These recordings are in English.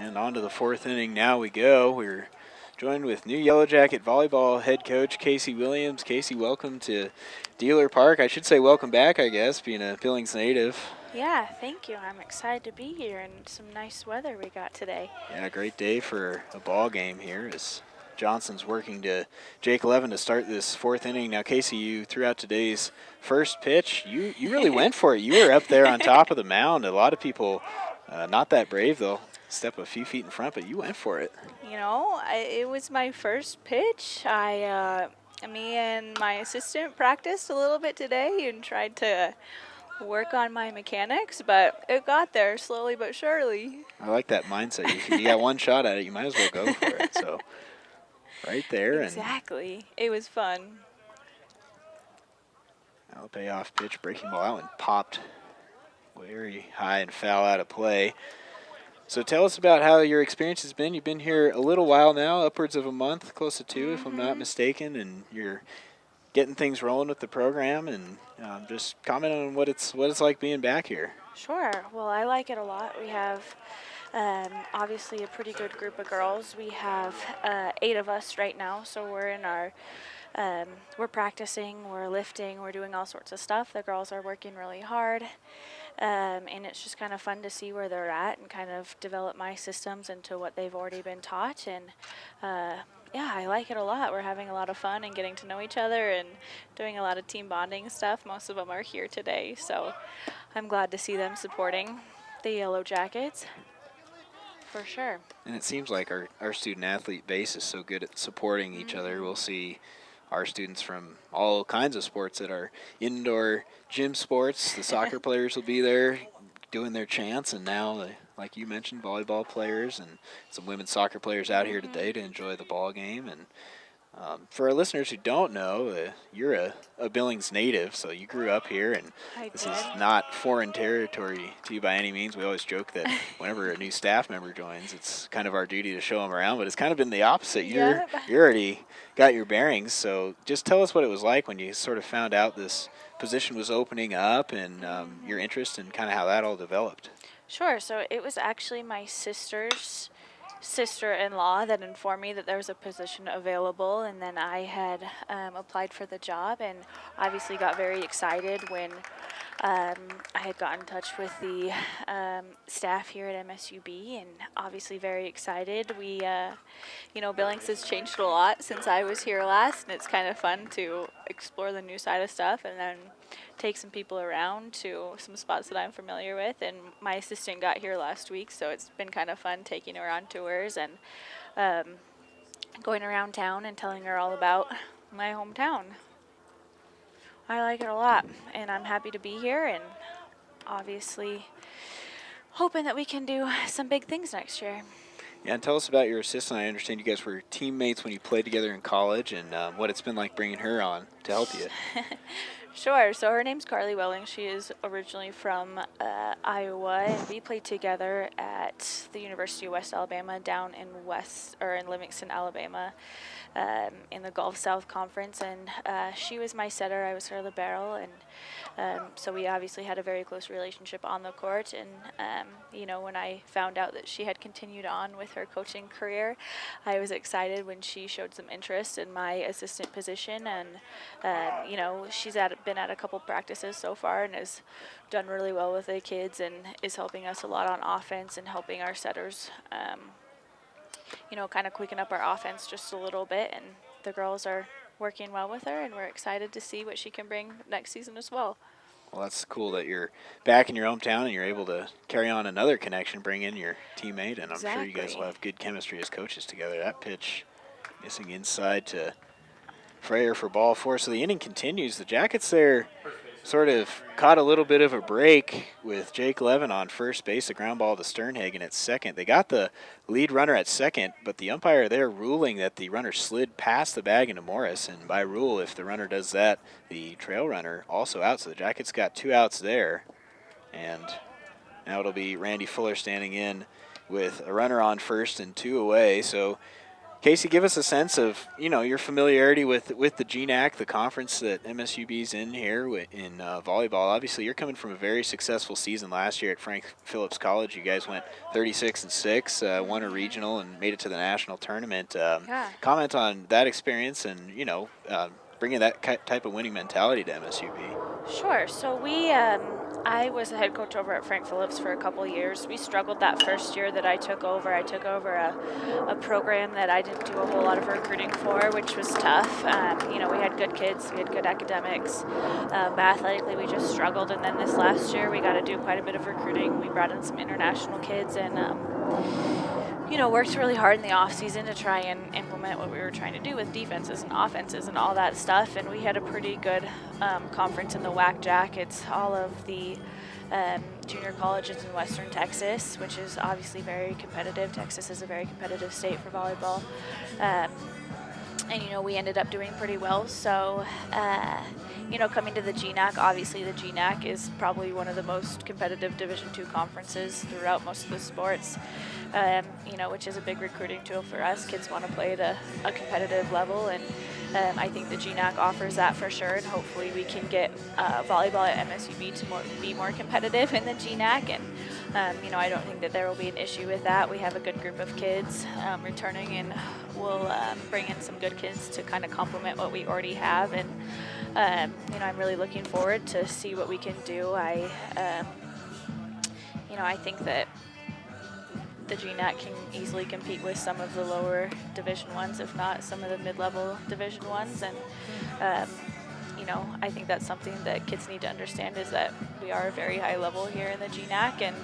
And on to the fourth inning now we go. We're joined with new Yellowjacket volleyball head coach Casey Williams. Casey, welcome to Dehler Park. I should say welcome back, I guess, being a Billings native. Yeah, thank you. I'm excited to be here and some nice weather we got today. Yeah, great day for a ball game here as Johnson's working to Jake Levin to start this fourth inning. Now, Casey, you threw out today's first pitch. You really went for it. You were up there on top of the mound. A lot of people not that brave, they'll step a few feet in front, but you went for it. You know, it was my first pitch. Me and my assistant practiced a little bit today and tried to work on my mechanics, but it got there slowly but surely. I like that mindset. If you got one shot at it, you might as well go for it. So right there. Exactly. It was fun. Now the payoff pitch, breaking ball. That one popped very high and foul out of play. So tell us about how your experience has been. You've been here a little while now, upwards of a month, close to two, if I'm not mistaken, and you're getting things rolling with the program, and just comment on what it's like being back here. Sure. Well, I like it a lot. We have obviously a pretty good group of girls. We have 8 of us right now, so we're in our we're practicing, we're lifting, we're doing all sorts of stuff. The girls are working really hard, and it's just kind of fun to see where they're at and kind of develop my systems into what they've already been taught. And yeah, I like it a lot. We're having a lot of fun and getting to know each other and doing a lot of team bonding stuff. Most of them are here today, so I'm glad to see them supporting the Yellowjackets. For sure. And it seems like our student-athlete base is so good at supporting each other. We'll see our students from all kinds of sports that are indoor gym sports. The soccer players will be there doing their chants, and now, like you mentioned, volleyball players and some women's soccer players out here today to enjoy the ball game. And for our listeners who don't know, you're a Billings native, so you grew up here, and this is not foreign territory to you by any means. We always joke that whenever a new staff member joins, it's kind of our duty to show them around, but it's kind of been the opposite. Yeah. You already got your bearings, so just tell us what it was like when you sort of found out this position was opening up, and your interest and kind of how that all developed. Sure. So it was actually my sister's sister-in-law that informed me that there was a position available, and then I had applied for the job and obviously got very excited when I had got in touch with the staff here at MSUB, and obviously very excited. We, Billings has changed a lot since I was here last, and it's kind of fun to explore the new side of stuff and then take some people around to some spots that I'm familiar with. And my assistant got here last week, so it's been kind of fun taking her on tours and going around town and telling her all about my hometown. I like it a lot, and I'm happy to be here, and obviously hoping that we can do some big things next year. Yeah, and tell us about your assistant. I understand you guys were teammates when you played together in college, and what it's been like bringing her on to help you. Sure. So her name's Carly Welling. She is originally from Iowa, and we played together at the University of West Alabama down in Livingston, Alabama, in the Gulf South Conference. And she was my setter. I was her libero, and so we obviously had a very close relationship on the court. And when I found out that she had continued on with her coaching career, I was excited when she showed some interest in my assistant position. And she's been at a couple practices so far and has done really well with the kids and is helping us a lot on offense and helping our setters, kind of quicken up our offense just a little bit. And the girls are working well with her, and we're excited to see what she can bring next season as well. Well, that's cool that you're back in your hometown and you're able to carry on another connection, bring in your teammate, and I'm sure you guys will have good chemistry as coaches together. That pitch missing inside to Freyer for ball 4. So the inning continues. The Jackets there sort of caught a little bit of a break with Jake Levin on first base, a ground ball to Sternhagen at second. They got the lead runner at second, but the umpire there ruling that the runner slid past the bag into Morris, and by rule, if the runner does that, the trail runner also out. So the Jackets got 2 outs there, and now it'll be Randy Fuller standing in with a runner on first and 2 away. So Casey, give us a sense of, your familiarity with the GNAC, the conference that MSUB's in here in volleyball. Obviously, you're coming from a very successful season last year at Frank Phillips College. You guys went 36-6, won a regional, and made it to the national tournament. Comment on that experience and, bringing that type of winning mentality to MSUB. Sure. So I was the head coach over at Frank Phillips for a couple years. We struggled that first year that I took over. I took over a program that I didn't do a whole lot of recruiting for, which was tough. We had good kids, we had good academics, but athletically we just struggled. And then this last year we got to do quite a bit of recruiting. We brought in some international kids and worked really hard in the off season to try and implement what we were trying to do with defenses and offenses and all that stuff. And we had a pretty good conference in the Yellowjackets, all of the junior colleges in Western Texas, which is obviously very competitive. Texas is a very competitive state for volleyball. And we ended up doing pretty well. So, coming to the GNAC, obviously the GNAC is probably one of the most competitive Division II conferences throughout most of the sports, which is a big recruiting tool for us. Kids want to play at a competitive level, and I think the GNAC offers that for sure, and hopefully we can get volleyball at MSUB to be more competitive in the GNAC, and I don't think that there will be an issue with that. We have a good group of kids returning, and we'll bring in some good kids to kind of complement what we already have, and I'm really looking forward to see what we can do. I think that the GNAC can easily compete with some of the lower Division ones, if not some of the mid-level Division ones, and I think that's something that kids need to understand, is that we are a very high level here in the GNAC, and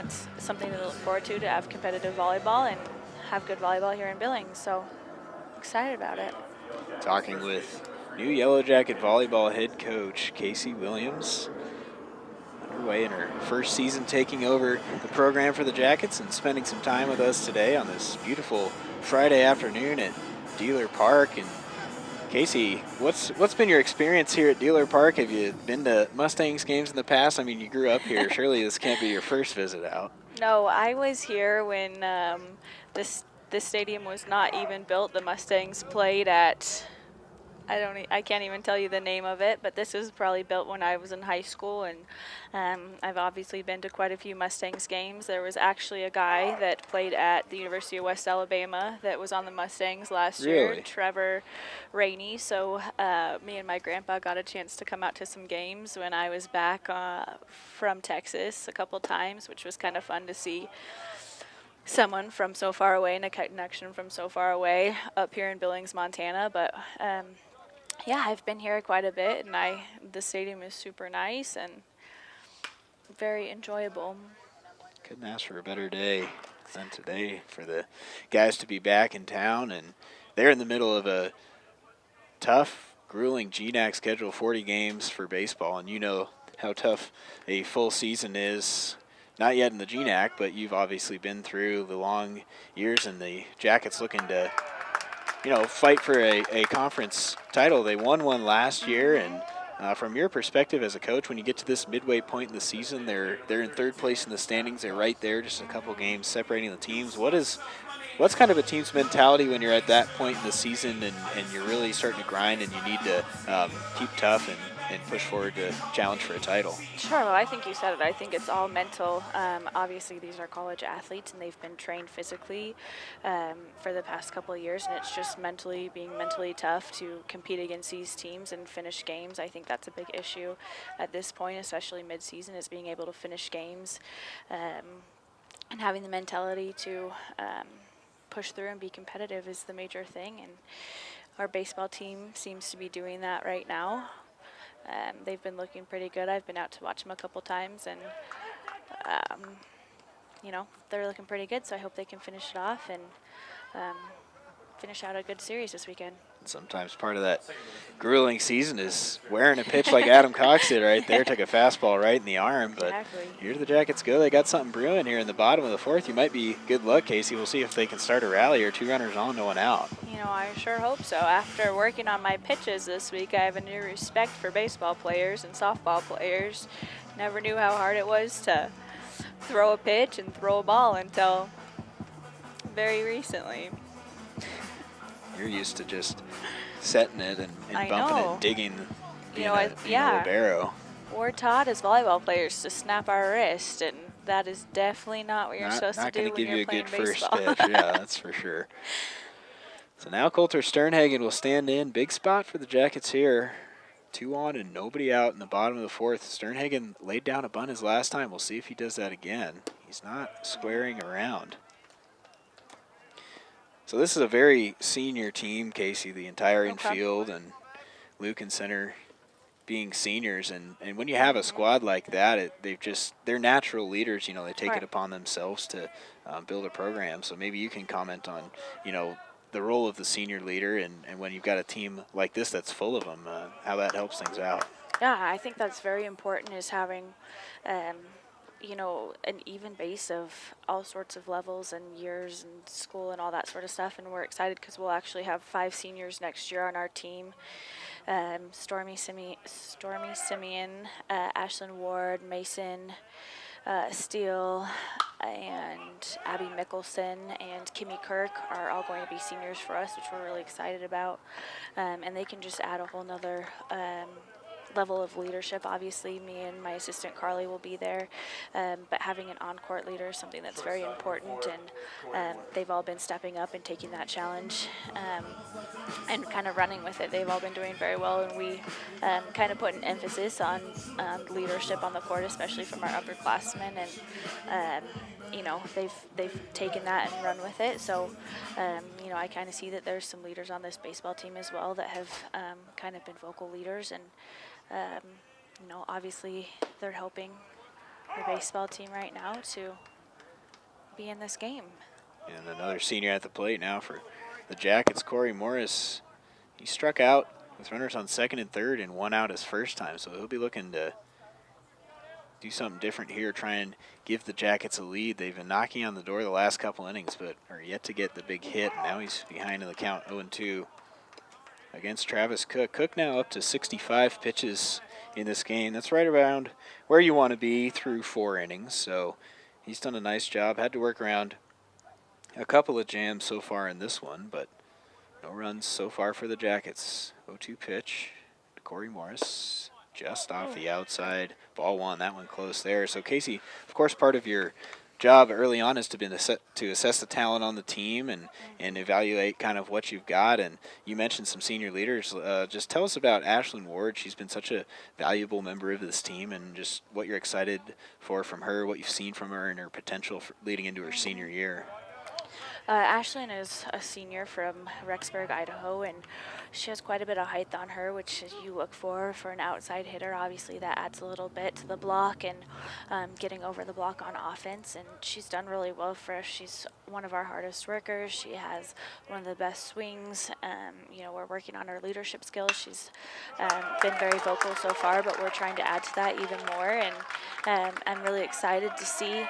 it's something to look forward to have competitive volleyball and have good volleyball here in Billings. So excited about it. Talking with new Yellowjacket volleyball head coach Casey Williams, underway in her first season taking over the program for the Jackets and spending some time with us today on this beautiful Friday afternoon at Dehler Park. And Casey, what's been your experience here at Dehler Park? Have you been to Mustangs games in the past? I mean, you grew up here. Surely this can't be your first visit out. No, I was here when this stadium was not even built. The Mustangs played at, I can't even tell you the name of it, but this was probably built when I was in high school, and I've obviously been to quite a few Mustangs games. There was actually a guy that played at the University of West Alabama that was on the Mustangs last year, Trevor Rainey. So me and my grandpa got a chance to come out to some games when I was back from Texas a couple times, which was kind of fun to see someone from so far away and a connection from so far away up here in Billings, Montana. But I've been here quite a bit, and the stadium is super nice and very enjoyable. Couldn't ask for a better day than today for the guys to be back in town, and they're in the middle of a tough, grueling GNAC schedule, 40 games for baseball, and you know how tough a full season is. Not yet in the GNAC, but you've obviously been through the long years, and the Jackets looking to, fight for a conference title. They won one last year, and from your perspective as a coach, when you get to this midway point in the season, they're in third place in the standings. They're right there, just a couple games separating the teams. What's kind of a team's mentality when you're at that point in the season and you're really starting to grind and you need to keep tough and push forward to challenge for a title? Sure. Well, I think you said it. I think it's all mental. Obviously, these are college athletes, and they've been trained physically for the past couple of years, and it's just being mentally tough to compete against these teams and finish games. I think that's a big issue at this point, especially mid-season, is being able to finish games and having the mentality to push through and be competitive is the major thing, and our baseball team seems to be doing that right now. They've been looking pretty good. I've been out to watch them a couple times, and they're looking pretty good, so I hope they can finish it off and finish out a good series this weekend. Sometimes part of that grueling season is wearing a pitch like Adam Cox did right there. Took a fastball right in the arm. But exactly. Here the Jackets go. They got something brewing here in the bottom of the fourth. You might be good luck, Casey. We'll see if they can start a rally or 2 runners on, no one out. I sure hope so. After working on my pitches this week, I have a new respect for baseball players and softball players. Never knew how hard it was to throw a pitch and throw a ball until very recently. You're used to just setting it and I bumping it know. and digging, being a libero. We're taught as volleyball players to snap our wrist, and that is definitely not what you're supposed to do when you're playing baseball. Not going to give you a good first pitch. Yeah, that's for sure. So now Coulter Sternhagen will stand in. Big spot for the Jackets here. 2 on and nobody out in the bottom of the 4th. Sternhagen laid down a bunt his last time. We'll see if he does that again. He's not squaring around. So this is a very senior team, Casey. The entire infield and Luke and center being seniors, and when you have a squad like that, they're natural leaders. They take it upon themselves to build a program. So maybe you can comment on the role of the senior leader, and when you've got a team like this that's full of them, how that helps things out. Yeah, I think that's very important, is having an even base of all sorts of levels and years and school and all that sort of stuff. And we're excited because we'll actually have 5 seniors next year on our team. Stormy Simeon, Ashlyn Ward, Mason Steele, and Abby Mickelson and Kimmy Kirk are all going to be seniors for us, which we're really excited about. And they can just add a whole nother level of leadership. Obviously, me and my assistant Carly will be there, but having an on-court leader is something that's very important, and they've all been stepping up and taking that challenge and kind of running with it. They've all been doing very well, and we kind of put an emphasis on leadership on the court, especially from our upperclassmen, and they've taken that and run with it. So I kind of see that there's some leaders on this baseball team as well that have kind of been vocal leaders, and obviously they're helping the baseball team right now to be in this game. And another senior at the plate now for the Jackets, Corey Morris. He struck out with runners on 2nd and 3rd and 1 out his first time, so he'll be looking to do something different here, try and give the Jackets a lead. They've been knocking on the door the last couple innings, but are yet to get the big hit. Now he's behind in the count, 0-2 against Travis Cook. Cook now up to 65 pitches in this game. That's right around where you want to be through 4 innings, so he's done a nice job. Had to work around a couple of jams so far in this one, but no runs so far for the Jackets. 0-2 pitch to Corey Morris. Just off the outside. Ball 1, that one close there. So, Casey, of course, part of your job early on has to assess the talent on the team and evaluate kind of what you've got. And you mentioned some senior leaders. Just tell us about Ashlyn Ward. She's been such a valuable member of this team, and just what you're excited for from her, what you've seen from her, and her potential for leading into her senior year. Ashlyn is a senior from Rexburg, Idaho, and she has quite a bit of height on her, which you look for an outside hitter. Obviously, that adds a little bit to the block and getting over the block on offense, and she's done really well for us. She's one of our hardest workers. She has one of the best swings. We're working on her leadership skills. She's been very vocal so far, but we're trying to add to that even more, and I'm really excited to see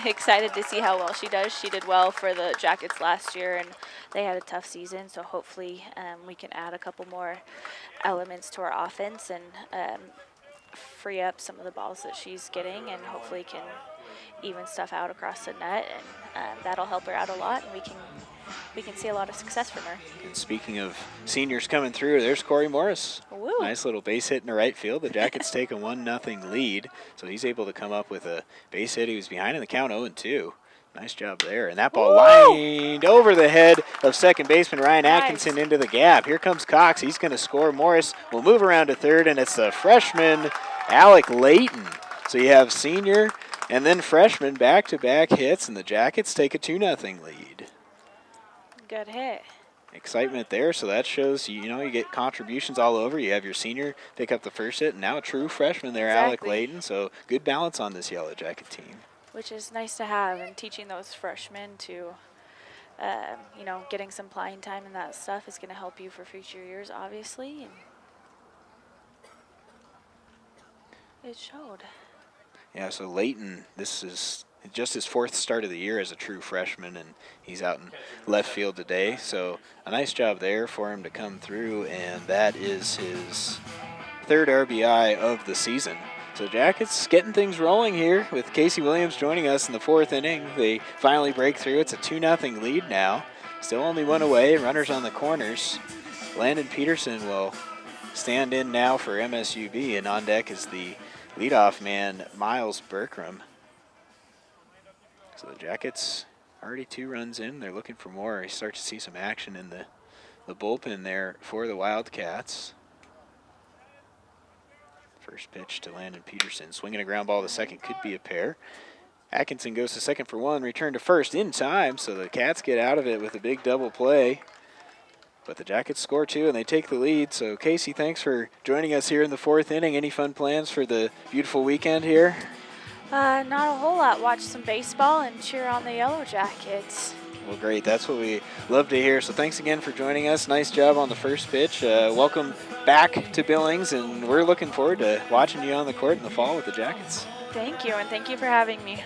excited to see how well she does. She did well for the Jackets last year, and they had a tough season, so hopefully we can add a couple more elements to our offense and free up some of the balls that she's getting, and hopefully can even stuff out across the net, and that'll help her out a lot, and we can see a lot of success from her. And speaking of seniors coming through, there's Corey Morris. Woo. Nice little base hit in the right field. The Jackets take a 1-0 lead, so he's able to come up with a base hit. He was behind in the count, 0-2. Nice job there. And that ball lined over the head of second baseman Ryan Atkinson into the gap. Here comes Cox. He's going to score. Morris will move around to third, and it's the freshman Alec Layton. So you have senior and then freshman back-to-back hits, and the Jackets take a 2-0 lead. Good hit. Excitement there, so that shows you get contributions all over. You have your senior pick up the first hit, and now a true freshman there, exactly. Alec Layton. So good balance on this Yellow Jacket team. Which is nice to have, and teaching those freshmen to, getting some playing time and that stuff is going to help you for future years, obviously. And it showed. Yeah, so Layton, this is just his 4th start of the year as a true freshman, and he's out in left field today. So a nice job there for him to come through, and that is his 3rd RBI of the season. So Jackets getting things rolling here with Casey Williams joining us in the 4th inning. They finally break through. It's a 2-0 lead now. Still only one away, runners on the corners. Landon Peterson will stand in now for MSUB, and on deck is the leadoff man, Miles Berkram. So the Jackets already 2 runs in. They're looking for more. You start to see some action in the bullpen there for the Wildcats. First pitch to Landon Peterson. Swinging a ground ball to second, could be a pair. Atkinson goes to second for 1, return to first in time, so the Cats get out of it with a big double play. But the Jackets score 2 and they take the lead. So Casey, thanks for joining us here in the 4th inning. Any fun plans for the beautiful weekend here? Not a whole lot. Watch some baseball and cheer on the Yellowjackets. Well, great. That's what we love to hear. So thanks again for joining us. Nice job on the first pitch. Welcome back to Billings, and we're looking forward to watching you on the court in the fall with the Jackets. Thank you, and thank you for having me.